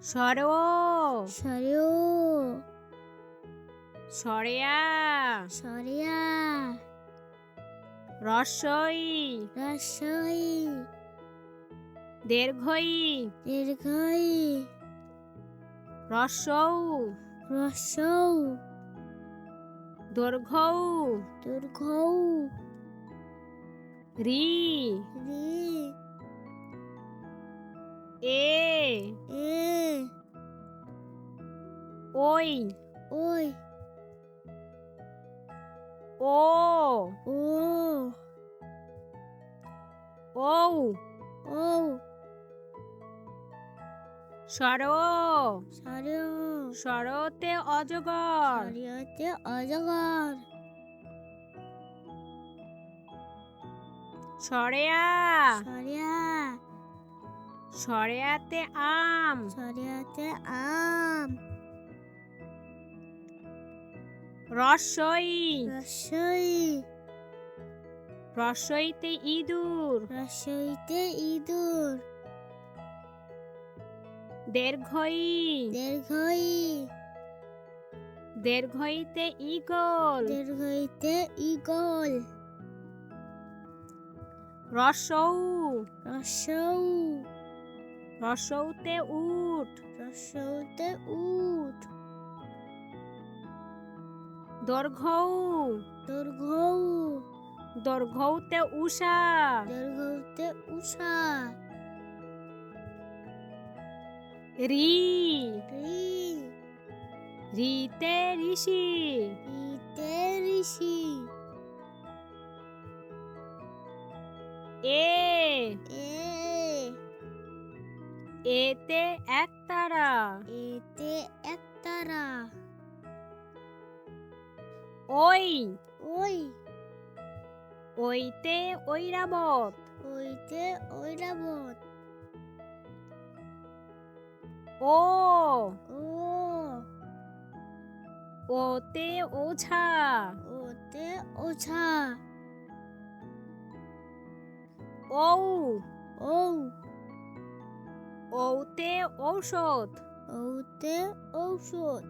সরো সরেও সরেয়া সরেয়া রস্বই রসই দীর্ঘই দীর্ঘই রস্বৌ রসৌ দৈর্ঘৌ দীর্ঘৌ রি রি এ এ ওই ওই ও ও ঔ ও সরো সরেও সরতে অজগর সরিয়তে অজগর সরেয়া সরিয়া সরেয়াতে আম সরিয়াতে আম রস্বই রসই রস্বইতে ইঁদুর রসইতে ইঁদুর দীর্ঘই দীর্ঘই দীর্ঘইতে ঈগল দীর্ঘইতে ঈগল রস্বৌ রসৌ রস্বৌতে উট রসৌতে উট দৈর্ঘৌ দীর্ঘৌ দৈর্ঘৌতে উষা দীর্ঘতে উষা রি রি রিতে ঋষি রিতে ঋষি এ এ এতে একতারা এতে একতারা ওই ওই ওইতে ঐরাবত ওইতে ঐরাবত ও ও ওতে ওঝা ওতে ওঝা ঔ ঔ ঔতে ঔষধ ওতে ঔষধ